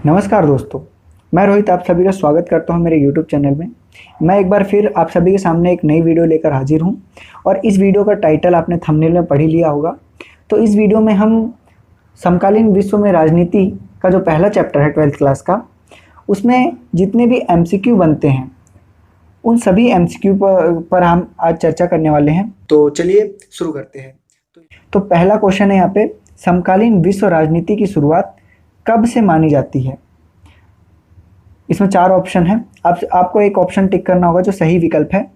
नमस्कार दोस्तों, मैं रोहित आप सभी का स्वागत करता हूं मेरे यूट्यूब चैनल में। मैं एक बार फिर आप सभी के सामने एक नई वीडियो लेकर हाजिर हूं और इस वीडियो का टाइटल आपने थंबनेल में पढ़ ही लिया होगा। तो इस वीडियो में हम समकालीन विश्व में राजनीति का जो पहला चैप्टर है 12th क्लास का, उसमें जितने भी MCQ बनते हैं उन सभी MCQ पर हम आज चर्चा करने वाले हैं। तो चलिए शुरू करते हैं। तो पहला क्वेश्चन है यहाँ पे, समकालीन विश्व राजनीति की शुरुआत कब से मानी जाती है। इसमें 4 ऑप्शन है। आपको एक ऑप्शन टिक करना होगा जो सही विकल्प है।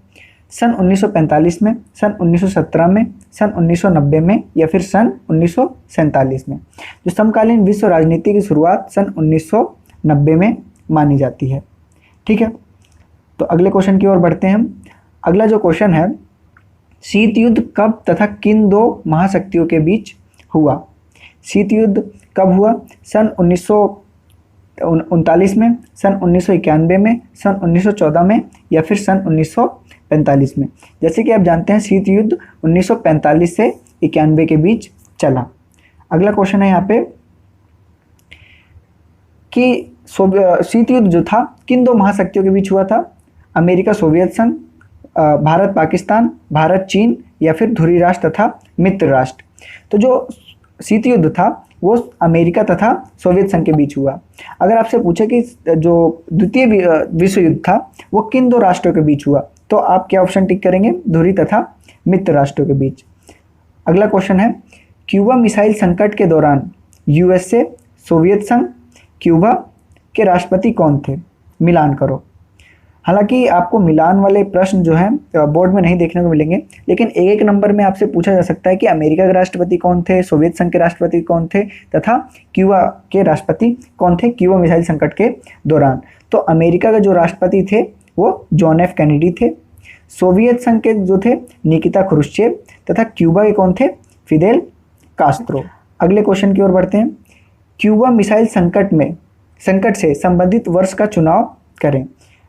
सन 1945 में, सन 1917 में, सन 1990 में या फिर सन 1947 में। जो समकालीन विश्व राजनीति की शुरुआत सन 1990 में मानी जाती है। ठीक है, तो अगले क्वेश्चन की ओर बढ़ते हैं हम। अगला जो क्वेश्चन है, शीत युद्ध कब तथा किन 2 महाशक्तियों के बीच हुआ। शीत युद्ध कब हुआ? सन 1939 में, सन 1991 में, सन 1914 में या फिर सन 1945 में। जैसे कि आप जानते हैं शीत युद्ध 1945 से 91 के बीच चला। अगला क्वेश्चन है यहाँ पे कि शीत युद्ध जो था किन 2 महाशक्तियों के बीच हुआ था। अमेरिका सोवियत संघ, भारत पाकिस्तान, भारत चीन या फिर धुरी राष्ट्र तथा मित्र राष्ट्र। तो जो शीत युद्ध था वो अमेरिका तथा सोवियत संघ के बीच हुआ। अगर आपसे पूछे कि जो द्वितीय विश्व युद्ध था वो किन 2 राष्ट्रों के बीच हुआ, तो आप क्या ऑप्शन टिक करेंगे? धुरी तथा मित्र राष्ट्रों के बीच। अगला क्वेश्चन है, क्यूबा मिसाइल संकट के दौरान USA, सोवियत संघ, क्यूबा के राष्ट्रपति कौन थे? मिलान करो। हालांकि आपको मिलान वाले प्रश्न जो हैं बोर्ड में नहीं देखने को मिलेंगे, लेकिन एक नंबर में आपसे पूछा जा सकता है कि अमेरिका के राष्ट्रपति कौन थे, सोवियत संघ के राष्ट्रपति कौन थे तथा क्यूबा के राष्ट्रपति कौन थे क्यूबा मिसाइल संकट के दौरान। तो अमेरिका के जो राष्ट्रपति थे वो जॉन F कैनेडी थे, सोवियत संघ के जो थे निकिता क्रुश्चेव तथा क्यूबा के कौन थे? Fidel Castro. अगले क्वेश्चन की ओर बढ़ते हैं। क्यूबा मिसाइल संकट से संबंधित वर्ष का चुनाव करें।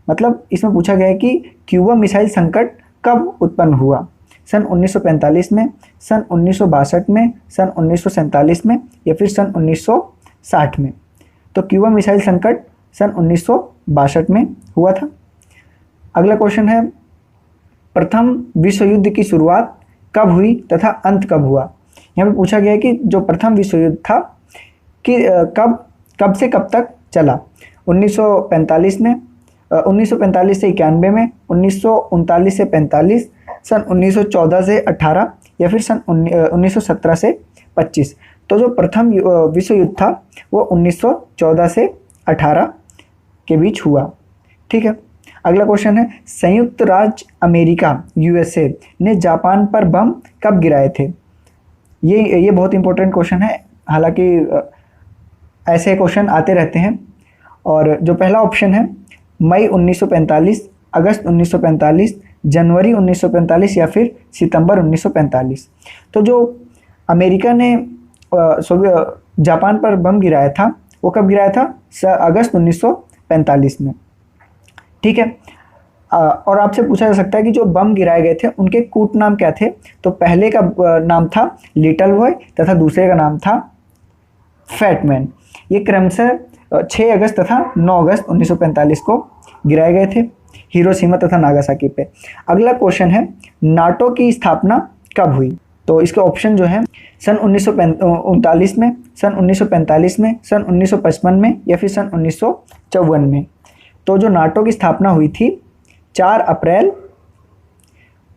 मतलब इसमें पूछा गया है कि क्यूबा मिसाइल संकट कब उत्पन्न हुआ। सन 1945 में, सन 1962 में, सन 1947 में या फिर सन 1960 में। तो क्यूबा मिसाइल संकट सन 1962 में हुआ था। अगला क्वेश्चन है, प्रथम विश्व युद्ध की शुरुआत कब हुई तथा अंत कब हुआ। यहाँ पे पूछा गया है कि जो प्रथम विश्व युद्ध था कि कब से कब तक चला। 1945 में, 1945 से 91 में, 1939 से 45, सन 1914 से 18 या फिर सन 1917 से 25। तो जो प्रथम विश्व युद्ध था वो 1914 से 18 के बीच हुआ। ठीक है, अगला क्वेश्चन है, संयुक्त राज्य अमेरिका USA ने जापान पर बम कब गिराए थे। ये बहुत इंपॉर्टेंट क्वेश्चन है। हालांकि ऐसे क्वेश्चन आते रहते हैं। और जो पहला ऑप्शन है, मई 1945, अगस्त 1945, जनवरी 1945 या फिर सितंबर 1945। तो जो अमेरिका ने जापान पर बम गिराया था वो कब गिराया था? अगस्त 1945 में। ठीक है, और आपसे पूछा जा सकता है कि जो बम गिराए गए थे उनके कूट नाम क्या थे। तो पहले का नाम था लिटिल बॉय तथा दूसरे का नाम था फैट मैन। ये क्रमशः 6 अगस्त तथा 9 अगस्त 1945 को गिराए गए थे हिरोशिमा तथा नागासाकी पे। अगला क्वेश्चन है, नाटो की स्थापना कब हुई। तो इसके ऑप्शन जो है, सन 1939 में, सन 1945 में, सन 1955 में या फिर सन 1954 में। तो जो नाटो की स्थापना हुई थी 4 अप्रैल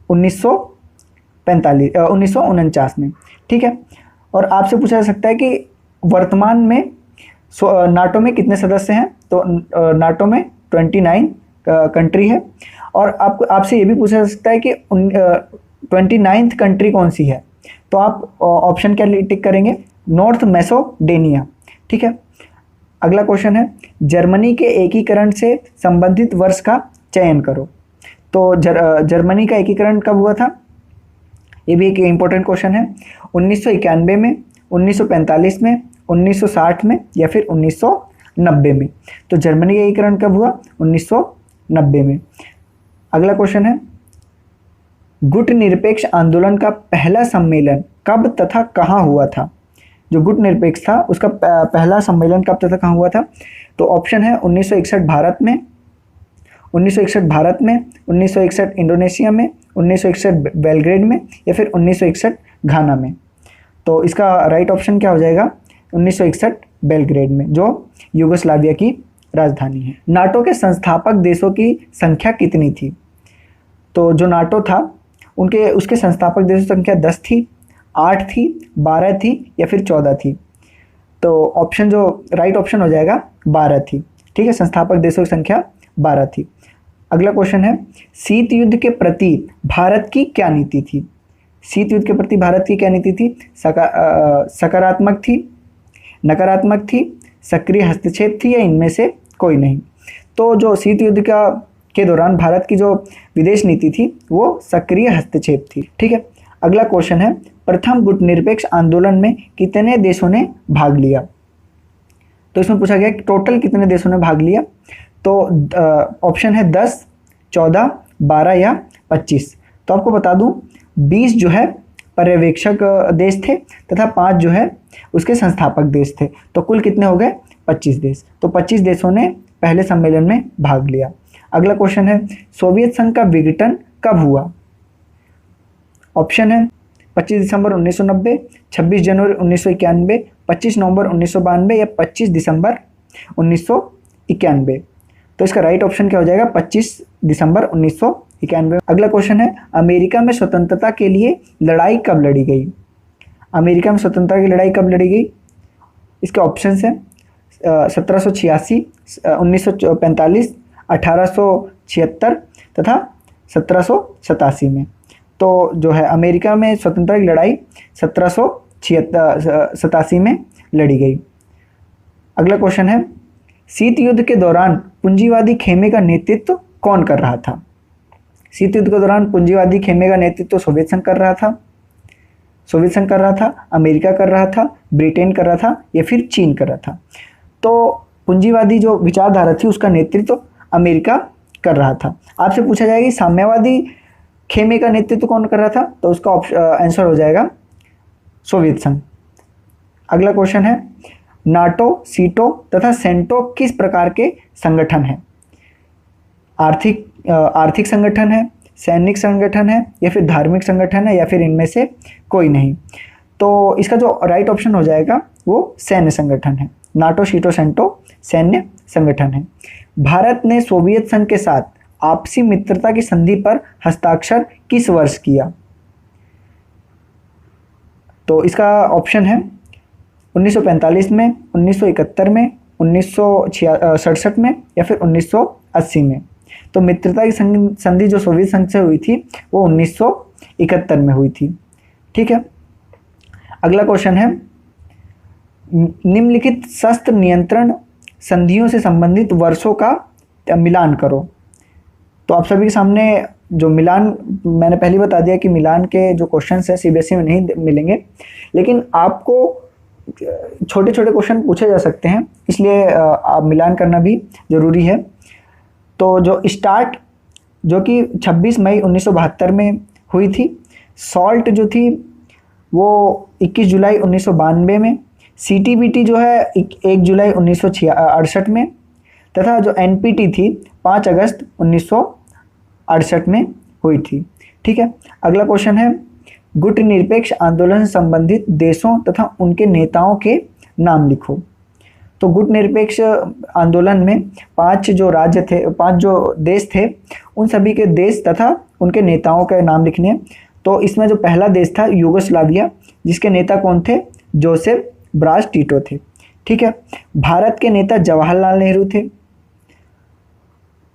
1949 में। ठीक है, और आपसे पूछा जा सकता है कि वर्तमान में नाटो में कितने सदस्य हैं। तो नाटो में 29 कंट्री है। और आपसे ये भी पूछा जा सकता है कि 29th कंट्री कौन सी है। तो आप ऑप्शन क्या टिक करेंगे? North Macedonia. ठीक है, अगला क्वेश्चन है, जर्मनी के एकीकरण से संबंधित वर्ष का चयन करो। तो जर्मनी का एकीकरण कब हुआ था? ये भी एक इम्पोर्टेंट क्वेश्चन है। 1991 में, 1945 में, 1960 में या फिर 1990 में। तो जर्मनी का एकीकरण कब हुआ? 1990 में। अगला क्वेश्चन है, गुट निरपेक्ष आंदोलन का पहला सम्मेलन कब तथा कहाँ हुआ था। जो गुट निरपेक्ष था उसका पहला सम्मेलन कब तथा कहाँ हुआ था? तो ऑप्शन है 1961 भारत में, 1961 भारत में, 1961 इंडोनेशिया में, 1961 बेलग्रेड में, या फिर 1961 घाना में। तो इसका राइट ऑप्शन क्या हो जाएगा? 1961 बेलग्रेड में, जो यूगोस्लाविया की राजधानी है। नाटो के संस्थापक देशों की संख्या कितनी थी? तो जो नाटो था उसके संस्थापक देशों की संख्या 10 थी, 8 थी, 12 थी, या फिर 14 थी। तो ऑप्शन जो राइट ऑप्शन हो जाएगा 12 थी। ठीक है, संस्थापक देशों की संख्या 12 थी। अगला क्वेश्चन है, शीत युद्ध के प्रति भारत की क्या नीति थी? शीत युद्ध के प्रति भारत की क्या नीति थी? सकारात्मक थी, नकारात्मक थी, सक्रिय हस्तक्षेप थी, या इनमें से कोई नहीं? तो जो शीत युद्ध के दौरान भारत की जो विदेश नीति थी वो सक्रिय हस्तक्षेप थी। ठीक है, अगला क्वेश्चन है, प्रथम गुटनिरपेक्ष आंदोलन में कितने देशों ने भाग लिया? तो इसमें पूछा गया कि टोटल कितने देशों ने भाग लिया। तो ऑप्शन है 10, 14, 12 या 25। तो आपको बता दूं 20 जो है पर्यवेक्षक देश थे तथा 5 जो है उसके संस्थापक देश थे। तो कुल कितने हो गए? 25 देश। तो 25 देशों ने पहले सम्मेलन में भाग लिया। अगला क्वेश्चन है, सोवियत संघ का विघटन कब हुआ? ऑप्शन है 25 दिसंबर 1990, 26 जनवरी 1991, 25 नवंबर 1992 या 25 दिसंबर 1991। तो इसका राइट ऑप्शन क्या हो जाएगा? 25 दिसंबर 1991। अगला क्वेश्चन है, अमेरिका में स्वतंत्रता के लिए लड़ाई कब लड़ी गई? अमेरिका में स्वतंत्रता की लड़ाई कब लड़ी गई? इसके ऑप्शन है 1786, 1945, 1876 तथा 1787 में। तो जो है अमेरिका में स्वतंत्रता की लड़ाई 1787 में लड़ी गई। अगला क्वेश्चन है, शीत युद्ध के दौरान पूंजीवादी खेमे का नेतृत्व कौन कर रहा था? शीत युद्ध के दौरान पूंजीवादी खेमे का नेतृत्व सोवियत संघ कर रहा था, अमेरिका कर रहा था, ब्रिटेन कर रहा था, या फिर चीन कर रहा था? तो पूंजीवादी जो विचारधारा थी उसका नेतृत्व अमेरिका कर रहा था। आपसे पूछा जाएगा कि साम्यवादी खेमे का नेतृत्व कौन कर रहा था? तो उसका आंसर हो जाएगा सोवियत संघ। अगला क्वेश्चन है, नाटो, सीटो तथा सेंटो किस प्रकार के संगठन हैं? आर्थिक संगठन है, सैनिक संगठन है, या फिर धार्मिक संगठन है, या फिर इनमें से कोई नहीं? तो इसका जो राइट ऑप्शन हो जाएगा वो सैन्य संगठन है। नाटो, सीटो, सेंटो सैन्य संगठन है। भारत ने सोवियत संघ के साथ आपसी मित्रता की संधि पर हस्ताक्षर किस वर्ष किया? तो इसका ऑप्शन है 1945 में, 1971 में, 1967 में, या फिर 1980 में। तो मित्रता की संधि जो सोवियत संघ से हुई थी वो 1971 में हुई थी। ठीक है, अगला क्वेश्चन है, निम्नलिखित शस्त्र नियंत्रण संधियों से संबंधित वर्षों का मिलान करो। तो आप सभी के सामने जो मिलान, मैंने पहले बता दिया कि मिलान के जो क्वेश्चंस हैं सीबीएसई में नहीं मिलेंगे, लेकिन आपको छोटे छोटे क्वेश्चन पूछे जा सकते हैं, इसलिए आप मिलान करना भी ज़रूरी है। तो जो स्टार्ट जो कि 26 मई 1972 में हुई थी, सॉल्ट जो थी वो 21 जुलाई 1992 में, सीटीबीटी जो है 1 जुलाई 1968 में, तथा जो एनपीटी थी 5 अगस्त 1968 में हुई थी। ठीक है, अगला क्वेश्चन है, गुट निरपेक्ष आंदोलन से संबंधित देशों तथा उनके नेताओं के नाम लिखो। तो गुट निरपेक्ष आंदोलन में 5 जो राज्य थे, 5 जो देश थे, उन सभी के देश तथा उनके नेताओं के नाम लिखने हैं। तो इसमें जो पहला देश था यूगोस्लाविया, जिसके नेता कौन थे? जोसेफ ब्राज टीटो थे। ठीक है, भारत के नेता जवाहरलाल नेहरू थे,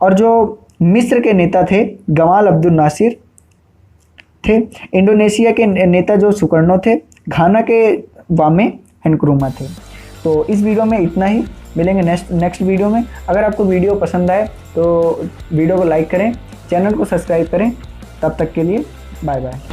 और जो मिस्र के नेता थे गमाल अब्दुल नासिर थे, इंडोनेशिया के नेता जो सुकर्णो थे, घाना के वामे हेनक्रुमा थे। तो इस वीडियो में इतना ही, मिलेंगे नेक्स्ट वीडियो में। अगर आपको वीडियो पसंद आए तो वीडियो को लाइक करें, चैनल को सब्सक्राइब करें। तब तक के लिए बाय बाय।